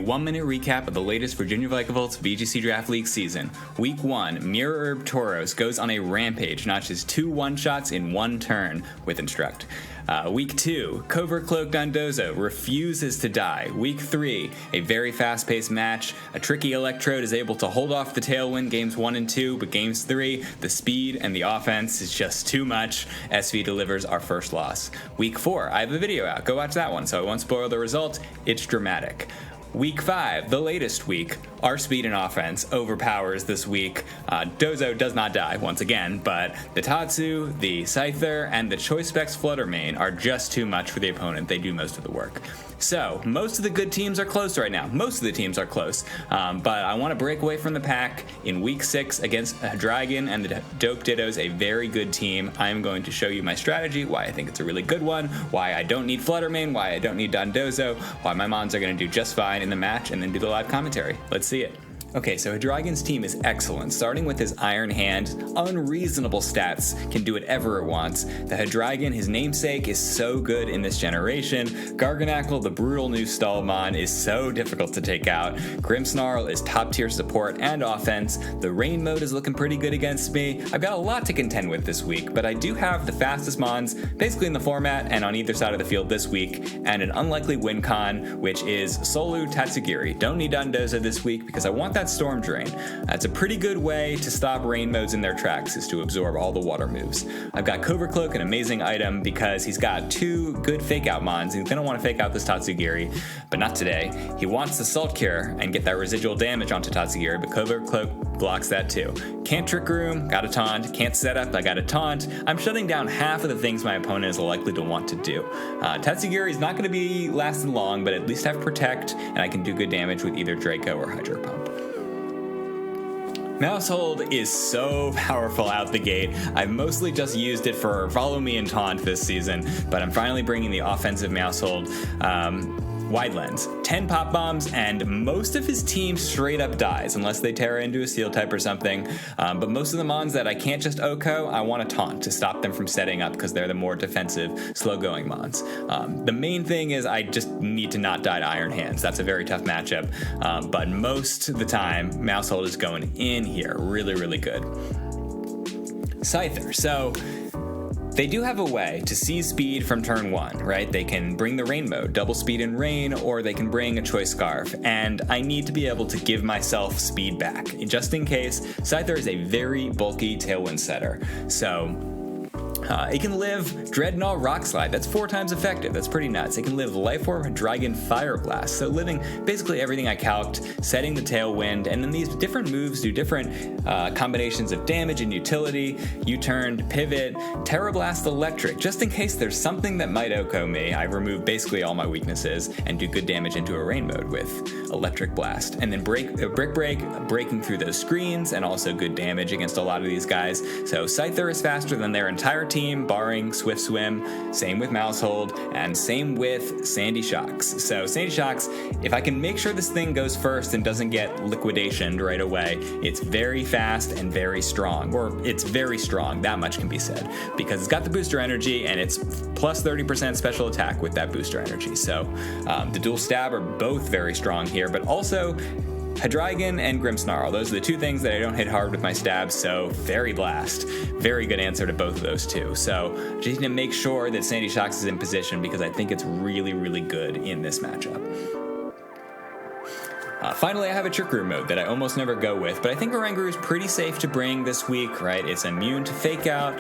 1-minute recap of the latest Virginia Vikavolt VGC Draft League season. Week 1, Mirror Herb Tauros goes on a rampage, notches 2 one-shots in 1 turn with Instruct. Week 2, Covert Cloak Dondozo refuses to die. Week 3, a very fast-paced match. A tricky Electrode is able to hold off the Tailwind games 1 and 2, but games 3, the speed and the offense is just too much. SV delivers our first loss. Week 4, I have a video out. Go watch that one, so I won't spoil the result. It's dramatic. Week 5, the latest week, our speed and offense overpowers this week. Dozo does not die once again, but the Tatsu, the Scyther, and the Choice Specs Flutter main are just too much for the opponent. They do most of the work. So, most of the good teams are close right now. Most of the teams are close. But I want to break away from the pack in Week 6 against Hydreigon and the Dope Dittos, a very good team. I'm going to show you my strategy, why I think it's a really good one, why I don't need Flutter main, why I don't need Dondozo, why my Mons are going to do just fine in the match, and then do the live commentary. Let's see it. Okay, so Hydreigon's team is excellent. Starting with his Iron Hand, unreasonable stats, can do whatever it wants. The Hydreigon, his namesake, is so good in this generation. Garganackle, the brutal new Stallmon, is so difficult to take out. Grimmsnarl is top tier support and offense. The Rain mode is looking pretty good against me. I've got a lot to contend with this week, but I do have the fastest Mons basically in the format and on either side of the field this week, and an unlikely win con, which is Solu Tatsugiri. Don't need Dondozo this week because I want that Storm Drain. That's a pretty good way to stop rain modes in their tracks, is to absorb all the water moves. I've got Covert Cloak, an amazing item because he's got 2 good fake out Mons. He's going to want to fake out this Tatsugiri, but not today. He wants the Salt Cure and get that residual damage onto Tatsugiri, but Covert Cloak blocks that too. Can't Trick Room, got a taunt. Can't set up, I got a taunt. I'm shutting down half of the things my opponent is likely to want to do. Tatsugiri is not going to be lasting long, but at least have Protect, and I can do good damage with either Draco or Hydro Pump. Mousehold is so powerful out the gate. I've mostly just used it for Follow Me and Taunt this season, but I'm finally bringing the offensive Mousehold. Wide Lens, 10 pop bombs, and most of his team straight up dies, unless they Terra into a Steel type or something. But most of the Mons that I can't just OHKO, I want to taunt to stop them from setting up because they're the more defensive, slow-going Mons. The main thing is I just need to not die to Iron Hands. That's a very tough matchup, but most of the time, Mousehold is going in here. Really, really good. Scyther. So they do have a way to seize speed from turn 1, right? They can bring the Rain mode, double speed in Rain, or they can bring a Choice Scarf, and I need to be able to give myself speed back. Just in case, Scyther is a very bulky Tailwind setter, so it can live Dreadnought Rock Slide. That's 4 times effective. That's pretty nuts. It can live Life Orb, Hydreigon, Fire Blast. So living basically everything I calced, setting the Tailwind, and then these different moves do different combinations of damage and utility. U-Turn, Pivot, Terra Blast Electric. Just in case there's something that might OHKO me, I remove basically all my weaknesses and do good damage into a Rain mode with Electric Blast. And then Brick Break, breaking through those screens, and also good damage against a lot of these guys. So Scyther is faster than their entire team, barring Swift Swim. Same with Mousehold, and same with Sandy Shocks. So Sandy Shocks, if I can make sure this thing goes first and doesn't get liquidationed right away, it's very fast and very strong. Or it's very strong, that much can be said, because it's got the booster energy and it's plus 30% special attack with that booster energy. So the dual stab are both very strong here, but also Hydreigon and Grimmsnarl, those are the 2 things that I don't hit hard with my stabs, so Fairy Blast. Very good answer to both of those 2. So just need to make sure that Sandy Shocks is in position because I think it's really, really good in this matchup. Finally, I have a Trick Room mode that I almost never go with, but I think Oranguru is pretty safe to bring this week, right? It's immune to Fake Out,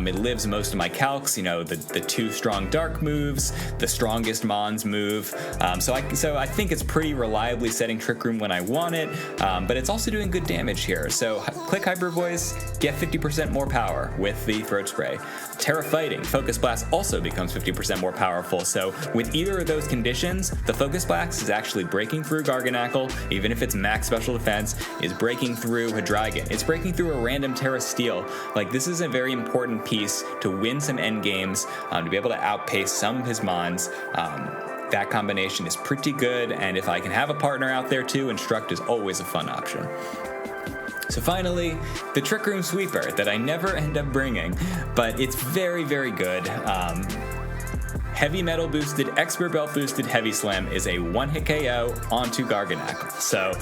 it lives most of my calcs, you know, the 2 strong Dark moves, the strongest Mons move, so I think it's pretty reliably setting Trick Room when I want it, but it's also doing good damage here. So click Hyper Voice, get 50% more power with the Throat Spray. Terra Fighting, Focus Blast also becomes 50% more powerful, so with either of those conditions, the Focus Blast is actually breaking through Garganackle, even if it's max special defense, is breaking through Hydreigon. It's breaking through a random Terra Steel. Like, this is a very important piece to win some end games, to be able to outpace some of his Mons. That combination is pretty good, and if I can have a partner out there too, Instruct is always a fun option. So finally, the Trick Room Sweeper that I never end up bringing, but it's very, very good. heavy metal boosted, expert belt boosted heavy slam is a one-hit KO onto Garganackle. So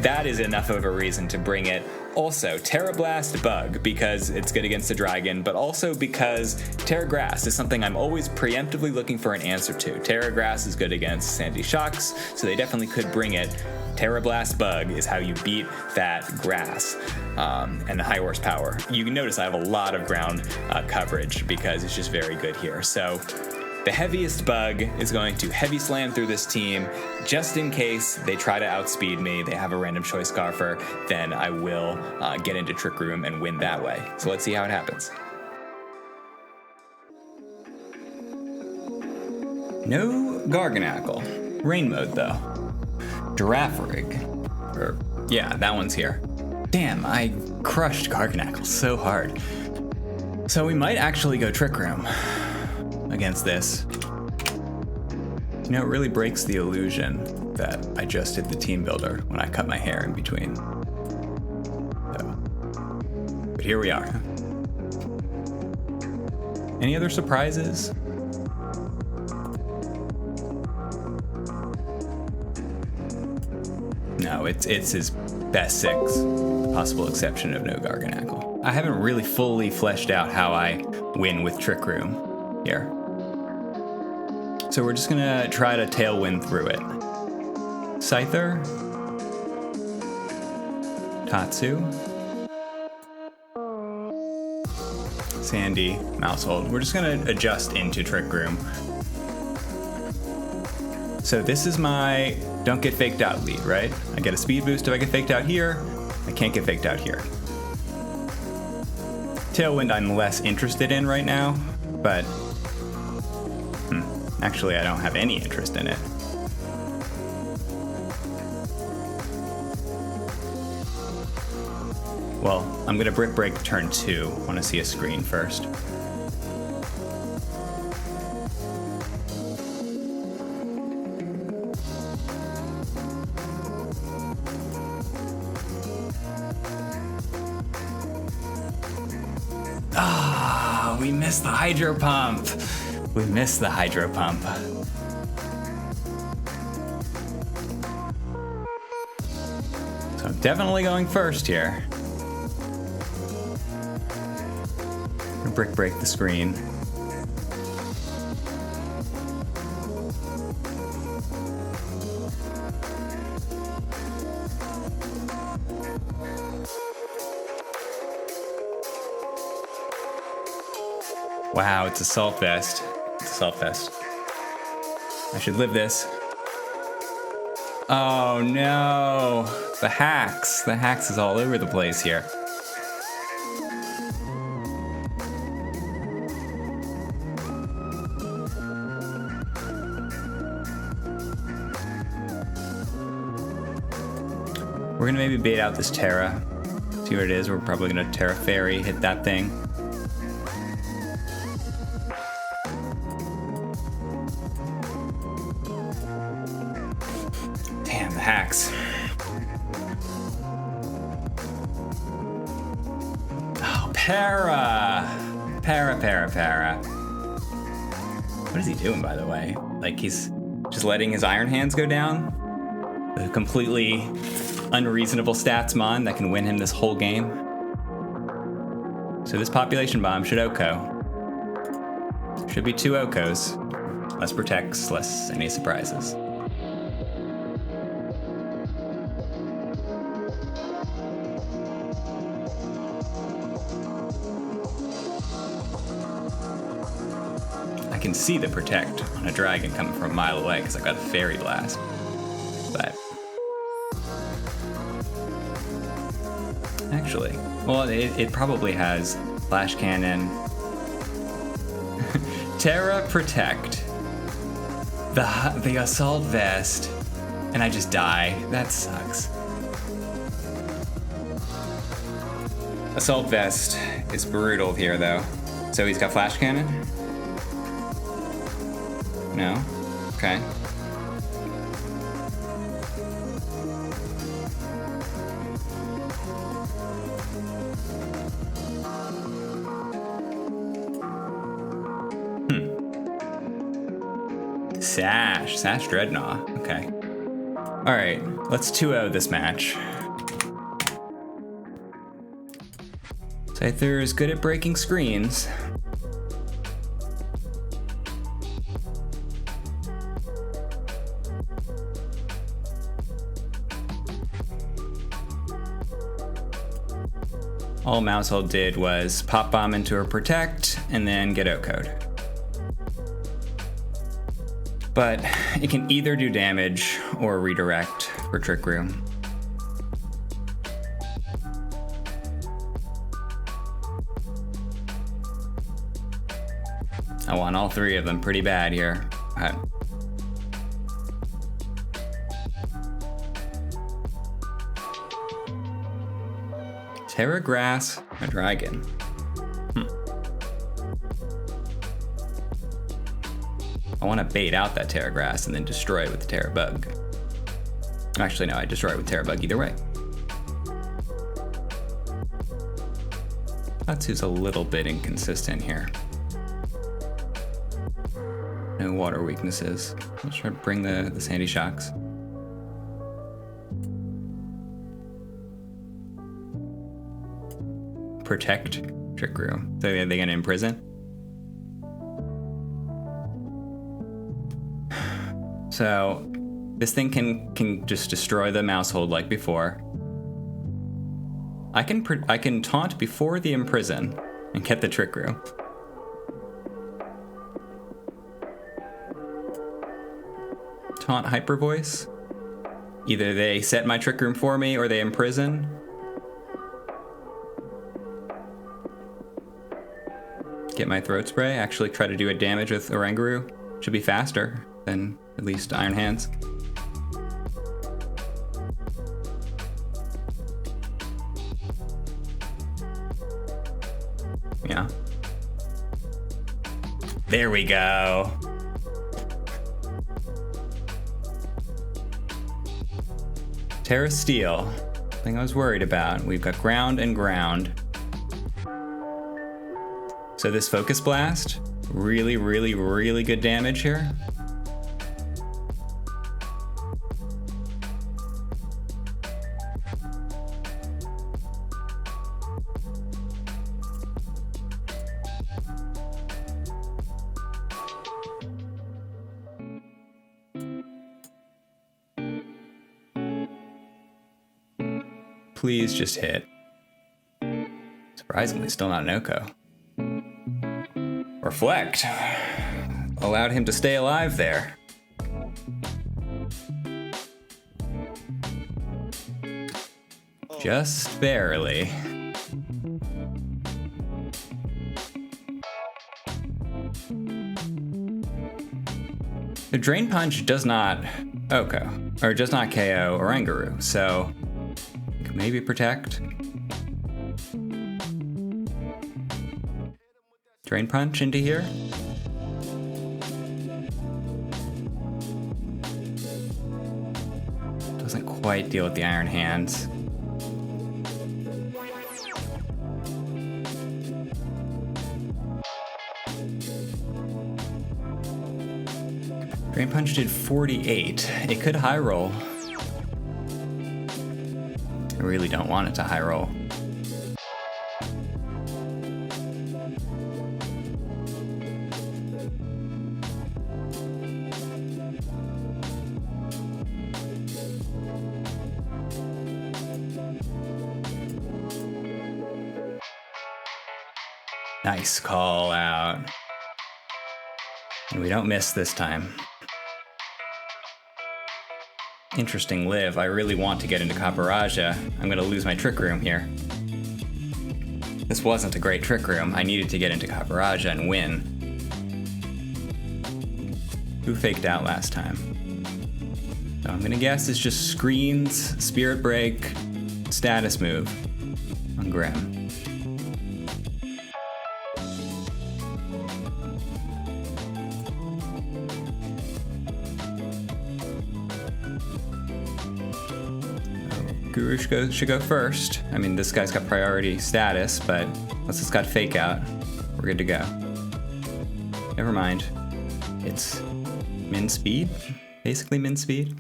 that is enough of a reason to bring it. Also, Terra Blast Bug, because it's good against the Dragon, but also because Terra Grass is something I'm always preemptively looking for an answer to. Terra Grass is good against Sandy Shocks, so they definitely could bring it. Terra Blast Bug is how you beat that grass and the high horsepower. You can notice I have a lot of ground coverage because it's just very good here. So the heaviest bug is going to heavy slam through this team just in case they try to outspeed me. They have a random choice Scarfer, then I will get into Trick Room and win that way. So let's see how it happens. No Garganackle. Rain mode though. Girafarig. Yeah, that one's here. Damn, I crushed Garganackle so hard. So we might actually go Trick Room against this. You know, it really breaks the illusion that I just did the team builder when I cut my hair in between. So, but here we are. Any other surprises? No, it's his best six, possible exception of no Garganackle. I haven't really fully fleshed out how I win with Trick Room here. So we're just gonna try to tailwind through it. Scyther, Tatsu, Sandy, Mousehold. We're just gonna adjust into Trick Room. So this is my don't get faked out lead, right? I get a speed boost if I get faked out here. I can't get faked out here. Tailwind I'm less interested in right now, but actually I don't have any interest in it. Well, I'm gonna Brick Break turn 2. I wanna see a screen first. We missed the Hydro Pump. We missed the Hydro Pump. So I'm definitely going first here. Brick Break the screen. Wow, it's Assault Vest. It's Assault Vest. I should live this. Oh no! The hacks. The hacks is all over the place here. We're gonna maybe bait out this Terra. See what it is. We're probably gonna Terra Fairy, hit that thing. Hacks. Oh, Para. What is he doing, by the way? Like, he's just letting his Iron Hands go down? The completely unreasonable stats mon that can win him this whole game. So this Population Bomb should OHKO. Should be 2 OHKOs. Less protects, less any surprises. I can see the protect on a dragon coming from a mile away because I've got a Fairy Blast. But actually, well, it probably has Flash Cannon, Terra Protect, the Assault Vest, and I just die. That sucks. Assault Vest is brutal here, though. So he's got Flash Cannon? No? Okay. Sash Dreadnought. Okay. All right, let's 2-0 this match. Scyther is good at breaking screens. All Mousehold did was pop bomb into her protect and then get out code. But it can either do damage or redirect for Trick Room. I want all three of them pretty bad here. Okay. Terra Grass, Hydreigon. I want to bait out that Terra Grass and then destroy it with the Terra Bug. Actually, no, I destroy it with Terra Bug either way. Natsu's a little bit inconsistent here. No water weaknesses. Let's try to bring the Sandy Shocks. Protect Trick Room. So are they gonna imprison? So this thing can just destroy the Mousehold like before. I can taunt before the imprison and get the Trick Room. Taunt Hyper Voice. Either they set my Trick Room for me or they imprison. Get my Throat Spray. Actually try to do a damage with Oranguru. Should be faster than at least Iron Hands. Yeah. There we go. Terra Steel. Thing I was worried about. We've got ground and ground. So this Focus Blast, really, really, really good damage here. Please just hit. Surprisingly, still not an Oko. Reflect. Allowed him to stay alive there. Just barely. The Drain Punch does not Oko, or does not KO Oranguru, so maybe protect. Drain Punch into here. Doesn't quite deal with the Iron Hands. Drain Punch did 48. It could high roll. I really don't want it to high roll. Nice call out. And we don't miss this time. Interesting live. I really want to get into Caporaja. I'm gonna lose my Trick Room here. This wasn't a great Trick Room. I needed to get into Caporaja and win. Who faked out last time? So I'm gonna guess it's just screens, Spirit Break, status move on Grim. Guru should go first. I mean, this guy's got priority status, but once it's got fake out, we're good to go. Never mind. It's min speed? Basically min speed.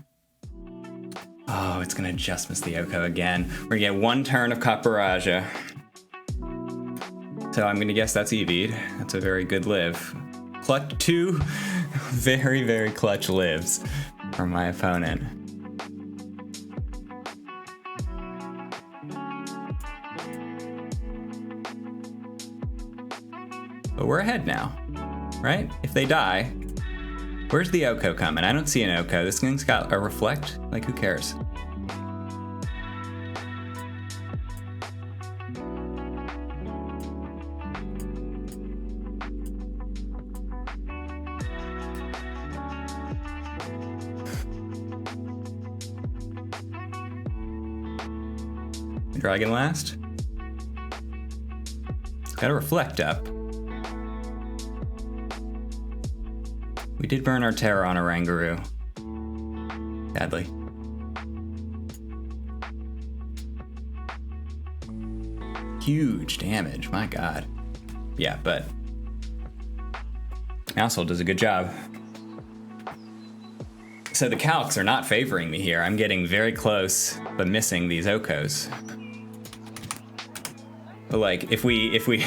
Oh, it's gonna just miss the Oko again. We're gonna get 1 turn of Caparaja. So I'm gonna guess that's EV'd. That's a very good live. Clutch 2 very, very clutch lives from my opponent. But we're ahead now, right? If they die, where's the Oko coming? I don't see an Oko. This thing's got a reflect. Like, who cares? Dragon last. Got to reflect up. We did burn our terror on Oranguru. Sadly. Huge damage, my god. Yeah, but Mousehold does a good job. So the calcs are not favoring me here. I'm getting very close, but missing these Okos. But like, if we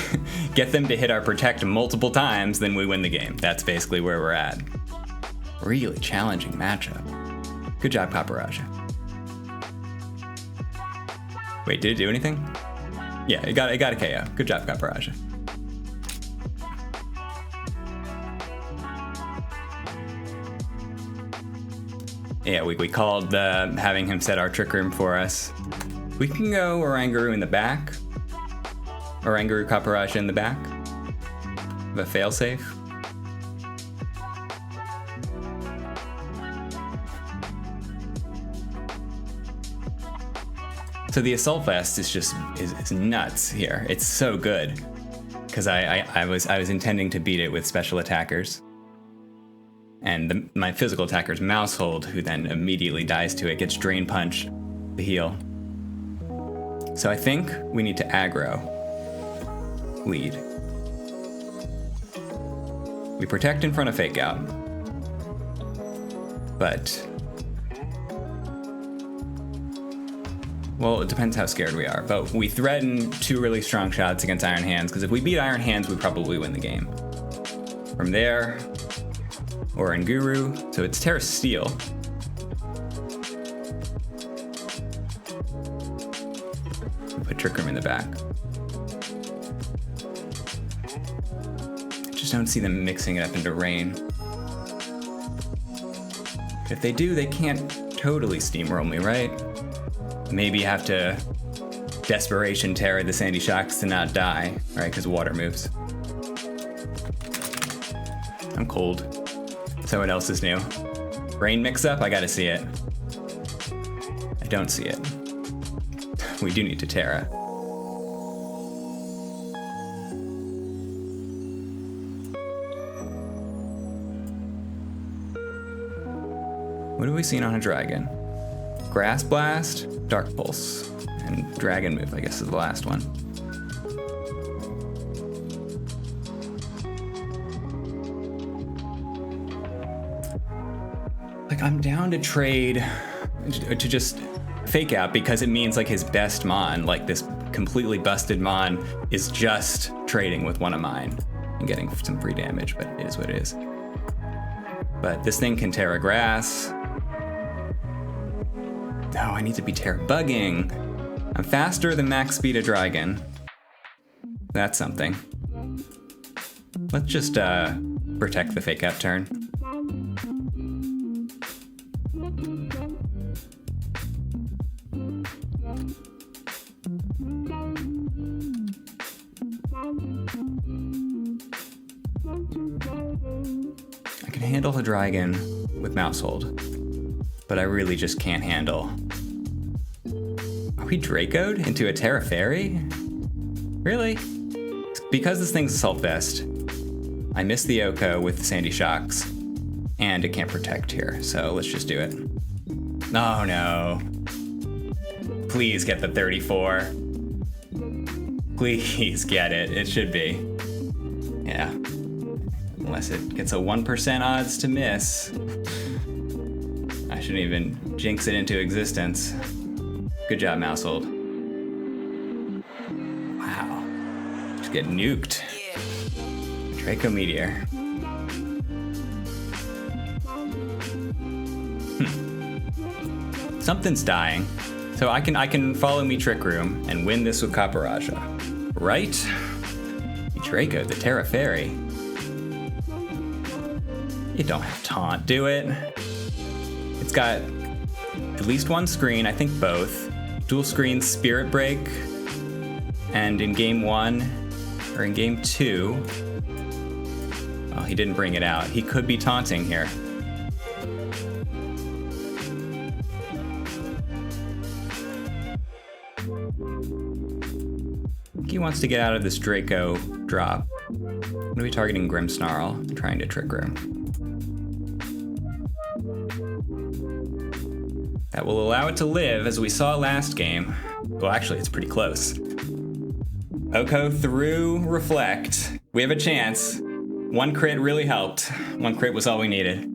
get them to hit our protect multiple times, then we win the game. That's basically where we're at. Really challenging matchup. Good job, Caparaja. Wait, did it do anything? Yeah, it got a KO. Good job, Caparaja. Yeah, we called having him set our Trick Room for us. We can go Oranguru in the back. Oranguru Caparaja in the back. The failsafe. So the Assault Vest is nuts here. It's so good. Because I was intending to beat it with special attackers. And my physical attacker's Mousehold, who then immediately dies to it, gets Drain Punch, the heal. So I think we need to aggro. Lead. We protect in front of Fake Out. But... well, it depends how scared we are. But we threaten 2 really strong shots against Iron Hands, because if we beat Iron Hands, we probably win the game. From there... Oranguru, so it's Terra Steel. Put Trick Room in the back. Just don't see them mixing it up into Rain. If they do, they can't totally steamroll me, right? Maybe have to Desperation Terror the Sandy Shocks to not die, right? Because water moves. I'm cold. So what else is new? Rain mix-up? I gotta see it. I don't see it. We do need to Terra. What have we seen on a dragon? Grass Blast, Dark Pulse, and Dragon Move, I guess, is the last one. Like, I'm down to trade, to just Fake Out, because it means like his best Mon, like this completely busted Mon, is just trading with one of mine and getting some free damage, but it is what it is. But this thing can Terra Grass. No, I need to be Terra Bugging. I'm faster than max speed of Dragon. That's something. Let's just protect the Fake Out turn. I can handle Hydreigon with Mousehold, but I really just can't handle. Are we Draco'd into a Terra Fairy? Really? Because this thing's Assault Vest, I miss the Oko with Sandy Shocks, and it can't protect here, so let's just do it. Oh no. Please get the 34. Please get it. It should be. Yeah. Unless it gets a 1% odds to miss. I shouldn't even jinx it into existence. Good job, Mousehold. Wow. Just get nuked. Draco Meteor. Something's dying. So I can follow me Trick Room and win this with Kaparaja. Right? Draco, the Terra Fairy. You don't have Taunt, do it. It's got at least one screen, I think both. Dual screen Spirit Break. And in game 1, or in game 2, oh, he didn't bring it out. He could be taunting here. He wants to get out of this Draco drop. What are we targeting? Grimmsnarl, trying to Trick Room. That will allow it to live, as we saw last game. Well, actually, it's pretty close. Oko through Reflect. We have a chance. One crit really helped. One crit was all we needed.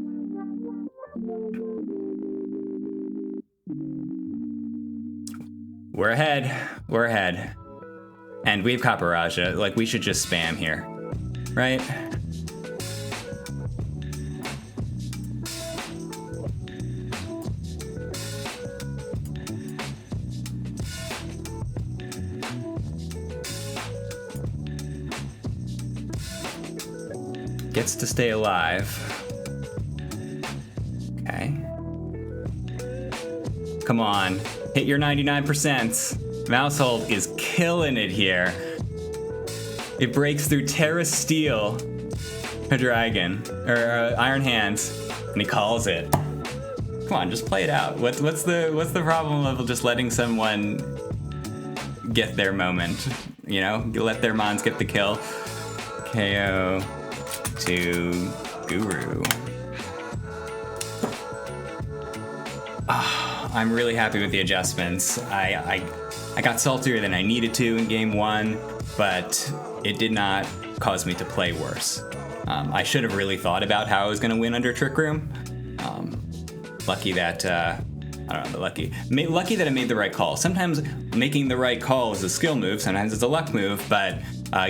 We're ahead. We're ahead. And we have Kaparaja. Like, we should just spam here. Right? Gets to stay alive. Okay. Come on. Hit your 99%. Mousehold is killing it here. It breaks through Terra Steel, Hydreigon, or Iron Hands, and he calls it. Come on, just play it out. What's the problem of just letting someone get their moment? You know, you let their mons get the kill. KO to Guru. Oh, I'm really happy with the adjustments. I got saltier than I needed to in game 1, but it did not cause me to play worse. I should have really thought about how I was going to win under Trick Room. Lucky that, I don't know, lucky that I made the right call. Sometimes making the right call is a skill move, sometimes it's a luck move, but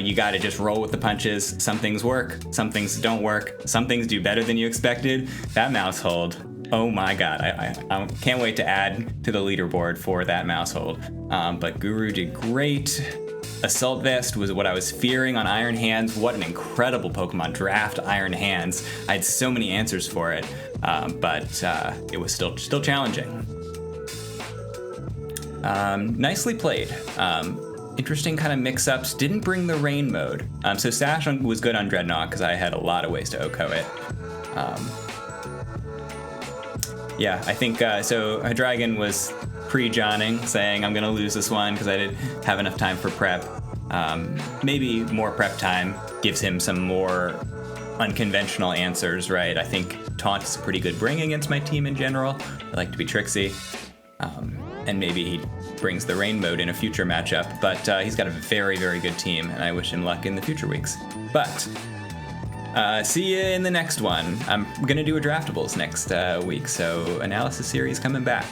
you gotta just roll with the punches. Some things work, some things don't work, some things do better than you expected. That Mousehold, oh my god, I can't wait to add to the leaderboard for that Mousehold. But Guru did great. Assault Vest was what I was fearing on Iron Hands. What an incredible Pokemon. Draft Iron Hands. I had so many answers for it, but it was still challenging. Nicely played. Interesting kind of mix-ups. Didn't bring the rain mode. So Sash was good on Dreadnought because I had a lot of ways to Oko it. Yeah, I think so. Hydreigon was pre-Johning, saying I'm gonna lose this one because I didn't have enough time for prep. Maybe more prep time gives him some more unconventional answers, right? I think Taunt is a pretty good bring against my team in general. I like to be tricksy. And maybe he brings the rain mode in a future matchup, but he's got a very, very good team, and I wish him luck in the future weeks. But see you in the next one. I'm gonna do a draftables next week, so analysis series coming back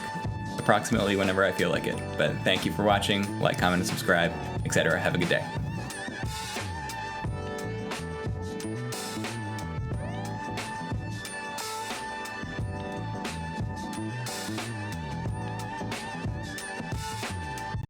approximately whenever I feel like it. But thank you for watching. Like, comment, and subscribe, etc. Have a good day.